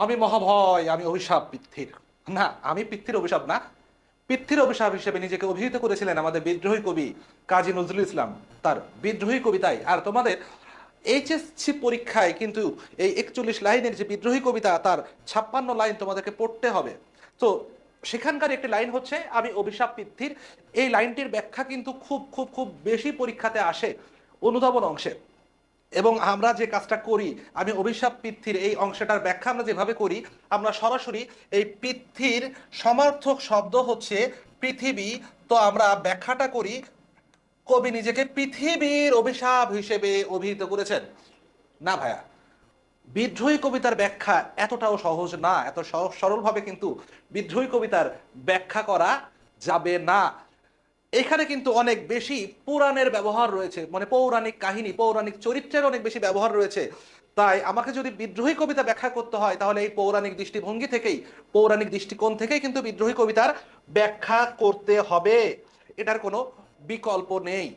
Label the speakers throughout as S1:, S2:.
S1: আমি মহাভয়, আমি অভিশাপ পৃথ্বীর। না, আমি পৃথ্বীর অভিশাপ না। পৃথ্বীর অভিশাপ হিসেবে নিজেকে অভিহিত করেছিলেন আমাদের বিদ্রোহী কবি কাজী নজরুল ইসলাম তার বিদ্রোহী কবিতায়। আর তোমাদের এইচএসসি পরীক্ষায় কিন্তু এই 41 লাইনের যে বিদ্রোহী কবিতা তার 56 লাইন তোমাদেরকে পড়তে হবে। তো সেখানকার একটি লাইন হচ্ছে আমি অভিশাপ পৃথ্বীর। এই লাইনটির ব্যাখ্যা কিন্তু খুব খুব খুব বেশি পরীক্ষাতে আসে অনুধাবন অংশে। এবং আমরা যে কাজটা করি, আমি অভিশাপ পৃথ্বীর এই অংশটার ব্যাখ্যা আমরা যেভাবে করি, আমরা সরাসরি এই পৃথ্বীর সমার্থক শব্দ হচ্ছে পৃথিবী। তো আমরা ব্যাখ্যাটা করি, কবি নিজেকে পৃথিবীর অভিশাপ হিসেবে অভিহিত করেছেন। না ভাইয়া, বিদ্রোহী কবিতার ব্যাখ্যা এতটাও সহজ না, এত সহজ সরলভাবে কিন্তু বিদ্রোহী কবিতার ব্যাখ্যা করা যাবে না। এখানে কিন্তু অনেক বেশি পুরাণের ব্যবহার রয়েছে, মানে পৌরাণিক কাহিনী, পৌরাণিক চরিত্রের অনেক বেশি ব্যবহার রয়েছে। তাই আমাকে যদি বিদ্রোহী কবিতা ব্যাখ্যা করতে হয়, তাহলে এই পৌরাণিক দৃষ্টিভঙ্গি থেকেই, পৌরাণিক দৃষ্টিকোণ থেকেই কিন্তু বিদ্রোহী কবিতার ব্যাখ্যা করতে হবে। এটার কোনো বিকল্প নেই।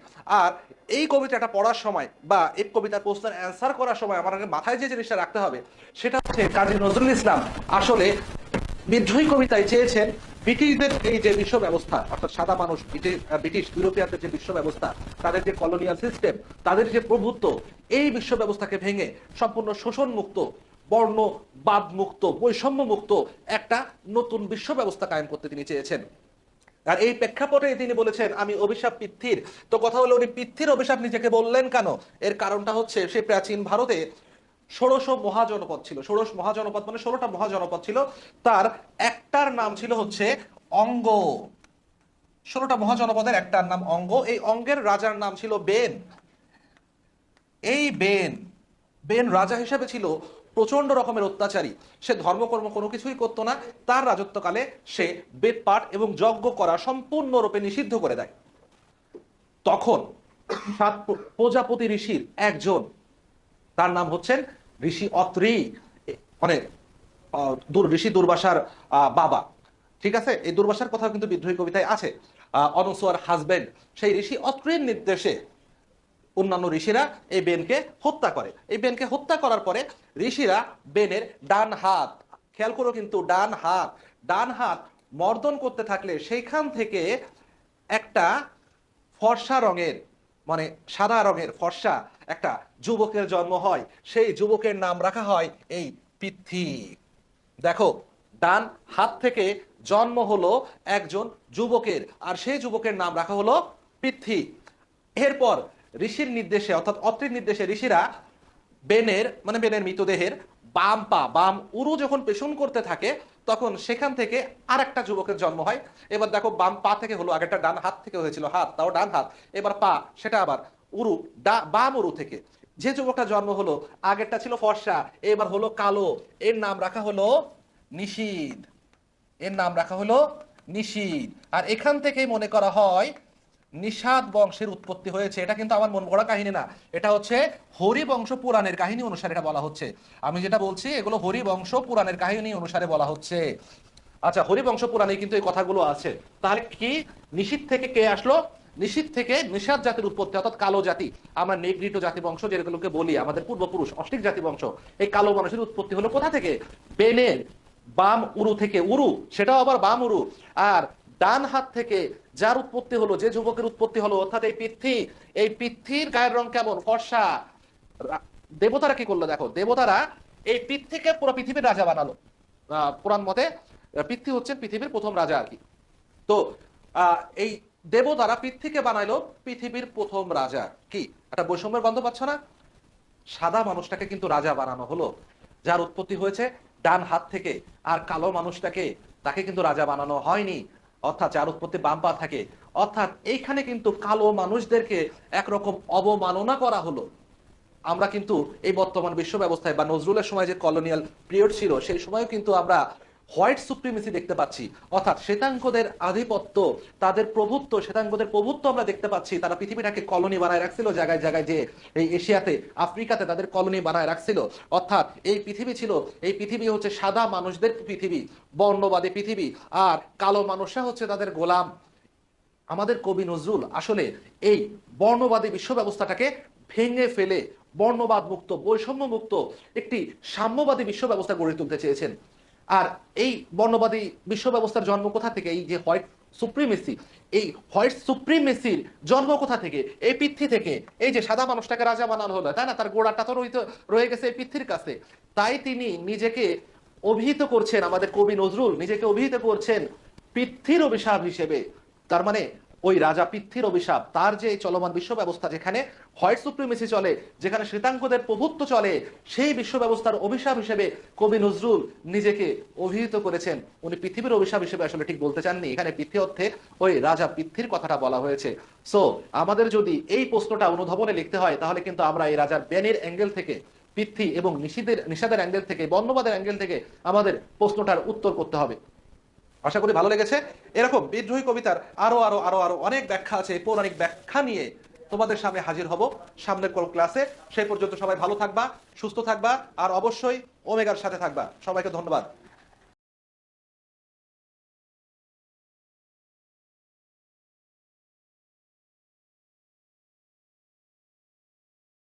S1: আর এই কবিতাটা পড়ার সময় বা এই কবিতার প্রশ্নের অ্যান্সার করার সময় আমার মাথায় যে জিনিসটা রাখতে হবে, সেটা হচ্ছে কাজী নজরুল ইসলাম আসলে বিদ্রোহী কবিতায় চেয়েছেন ব্রিটিশদের এই যে বিশ্ব ব্যবস্থা, অর্থাৎ সাদা মানুষ, ব্রিটিশ ইউরোপিয়ানদের যে বিশ্ব ব্যবস্থা, তাদের যে কলোনিয়াল সিস্টেম, তাদের যে প্রভুত্ব, এই বিশ্ব ব্যবস্থাকে ভেঙে সম্পূর্ণ শোষণ মুক্ত, বর্ণবাদ মুক্ত, বৈষম্য মুক্ত একটা নতুন বিশ্ব ব্যবস্থা কায়েম করতে তিনি চেয়েছেন। আর এই প্রেক্ষাপটে তিনি বলেছেন আমি অভিশাপ পৃথ্বীর। তো কথা হলো, উনি পৃথ্বীর অভিশাপ নিজেকে বললেন কেন? এর কারণটা হচ্ছে সেই প্রাচীন ভারতে 16 মহাজনপদ ছিল। 16 মহাজনপদ মানে 16টা মহাজনপদ ছিল। তার একটার নাম ছিল হচ্ছে অঙ্গ। 16টা মহাজনপদের একটার নাম অঙ্গ। এই অঙ্গের রাজার নাম ছিল বেন। এই বেন, বেন রাজা হিসেবে ছিল প্রচন্ড রকমের অত্যাচারী। সে ধর্মকর্ম কোনো কিছুই করতো না। তার রাজত্বকালে সে বেদপাঠ এবং যজ্ঞ করা সম্পূর্ণরূপে নিষিদ্ধ করে দেয়। তখন 7 প্রজাপতি ঋষির একজন, তার নাম হচ্ছেন ঋষি অত্রি, মানে ঋষি দুর্বাসার বাবা। ঠিক আছে, এই দুর্বাসার কথা কিন্তু বিদ্রোহী কবিতায় আছে। অনসুয়ার হাজবেন্ড, সেই ঋষি অত্রির নির্দেশে অন্যান্য ঋষিরা এই বেনকে হত্যা করে। এই বেনকে হত্যা করার পরে ঋষিরা বেনের ডান হাত, খেয়াল করো কিন্তু ডান হাত, ডান হাত মর্দন করতে থাকলে সেইখান থেকে একটা ফর্সা রঙের, মানে সাদা রঙের ফর্সা একটা যুবকের জন্ম হয়। সেই যুবকের নাম রাখা হয় এই পৃথ্বী। দেখো, ডান হাত থেকে জন্ম হলো একজন যুবকের, আর সেই যুবকের নাম রাখা হলো পৃথ্বী। এরপর ঋষির নির্দেশে, অর্থাৎ অত্রির নির্দেশে ঋষিরা বেনের, মানে বেনের মৃতদেহের বাম পা, বাম উরু যখন পেষণ করতে থাকে, তখন সেখান থেকে আর একটা যুবকের জন্ম হয়। এবার দেখো, বাম পা থেকে হলো, আগেরটা ডান হাত থেকে হয়েছিল, হাত তাও ডান হাত, এবার পা, সেটা আবার উরু, বাম উরু থেকে যে যুবকটা জন্ম হলো, আগেরটা ছিল ফর্সা, এবার হলো কালো। এর নাম রাখা হলো নিশীথ। এর নাম রাখা হলো নিশীথ। আর এখান থেকেই মনে করা হয় নিষাদ বংশের উৎপত্তি হয়েছে। এটা কিন্তু আমার মন গড়া কাহিনী না, এটা হচ্ছে হরিবংশ পুরাণের কাহিনী অনুসারে এটা বলা হচ্ছে। আমি যেটা বলছি এগুলো হরিবংশ পুরাণের কাহিনী অনুসারে বলা হচ্ছে। আচ্ছা, হরিবংশ পুরাণে কিন্তু এই কথাগুলো আছে। তাহলে কি নিষিদ্ধ থেকে কে আসলো? নিষিদ্ধ থেকে নিষাদ জাতির উৎপত্তি, অর্থাৎ কালো জাতি। আমরা নেগ্রিটো জাতি বংশ যেগুলোকে বলি, আমাদের পূর্বপুরুষ অষ্টিক জাতি বংশ, এই কালো মানুষের উৎপত্তি হলো কোথা থেকে? বেনের বাম উরু থেকে। উরু সেটাও আবার বাম উরু। আর ডান হাত থেকে যার উৎপত্তি হলো, যে যুবকের উৎপত্তি হলো, অর্থাৎ এই পৃথ্বী, এই পৃথ্বীর গায়ের রং কেমন? ফর্সা। দেবতারা কি করলো দেখো, দেবতারা এই পৃথ্বীকে পুরো পৃথিবীর রাজা বানালো। পুরাণ মতে পৃথ্বী হচ্ছেন পৃথিবীর প্রথম রাজা আর কি। তো এই দেবতারা পৃথ্বীকে বানাইলো পৃথিবীর প্রথম রাজা। কি একটা বৈষম্যের গন্ধ পাচ্ছ না? সাদা মানুষটাকে কিন্তু রাজা বানানো হলো, যার উৎপত্তি হয়েছে ডান হাত থেকে। আর কালো মানুষটাকে, তাকে কিন্তু রাজা বানানো হয়নি, অর্থাৎ যার উৎপত্তি বাম পা থাকে। অর্থাৎ এইখানে কিন্তু কালো মানুষদেরকে একরকম অবমাননা করা হলো। আমরা কিন্তু এই বর্তমান বিশ্ব ব্যবস্থায় বা নজরুলের সময় যে কলোনিয়াল পিরিয়ড ছিল, সেই সময়ও কিন্তু আমরা হোয়াইট সুপ্রিমেসি দেখতে পাচ্ছি, অর্থাৎ শ্বেতাঙ্গদের আধিপত্য, তাদের প্রভুত্ব, শ্বেতাঙ্গদের প্রভুত্ব আমরা দেখতে পাচ্ছি। তারা পৃথিবীটাকে কলোনি বানায় রাখছিল জায়গায় জায়গায়, যে এই এশিয়াতে, আফ্রিকাতে তাদের কলোনি বানায় রাখছিল। অর্থাৎ এই পৃথিবী ছিল, এই পৃথিবী হচ্ছে সাদা মানুষদের পৃথিবী, বর্ণবাদী পৃথিবী, আর কালো মানুষরা হচ্ছে তাদের গোলাম। আমাদের কবি নজরুল আসলে এই বর্ণবাদী বিশ্ব ব্যবস্থাটাকে ভেঙে ফেলে বর্ণবাদ মুক্ত, বৈষম্য মুক্ত একটি সাম্যবাদী বিশ্ব ব্যবস্থা গড়ে তুলতে চেয়েছেন। আর এই বর্ণবাদী বিশ্ব ব্যবস্থার জন্ম কোথা থেকে? এই যে হোয়াইট সুপ্রিমেসি, এই হোয়াইট সুপ্রিমেসির জন্ম কোথা থেকে? এই পৃথ্বী থেকে। এই যে সাদা মানুষটাকে রাজা বানানো হলো, তাই না? তার গোড়াটা তো রয়ে গেছে এই পৃথ্বীর কাছে। তাই তিনি নিজেকে অভিহিত করছেন, আমাদের কবি নজরুল নিজেকে অভিহিত করছেন পৃথ্বীর অভিশাপ হিসেবে। তার মানে ওই রাজা পৃথ্বীর অভিশাপ, তার যে চলমান বিশ্ব ব্যবস্থা যেখানে হোয়াইট সুপ্রিমেসি চলে, যেখানে শ্বেতাঙ্গদের প্রভুত্ব চলে, সেই বিশ্ব ব্যবস্থার অভিশাপ হিসেবে কবি নজরুল নিজেকে অভিহিত করেছেন। উনি পৃথিবীর অভিশাপ হিসেবে আসলে ঠিক বলতে চাননি, এখানে পৃথ্বী অর্থে ওই রাজা পৃথ্বীর কথাটা বলা হয়েছে। সো আমাদের যদি এই প্রশ্নটা অনুধাবনে লিখতে হয়, তাহলে কিন্তু আমরা এই রাজার বেনির অ্যাঙ্গেল থেকে, পৃথ্বী এবং নিষাদের অ্যাঙ্গেল থেকে, বর্ণবাদের অ্যাঙ্গেল থেকে আমাদের প্রশ্নটার উত্তর করতে হবে। আশা করি ভালো লেগেছে। এরকম বিদ্রোহী কবিতার আরো আরো আরো আরো অনেক ব্যাখ্যা আছে, পৌরাণিক ব্যাখ্যা নিয়ে তোমাদের সামনে হাজির হব সামনের কোন ক্লাসে। সেই পর্যন্ত সবাই ভালো থাকবা, সুস্থ থাকবা, আর অবশ্যই ওমেগার সাথে থাকবা। সবাইকে ধন্যবাদ।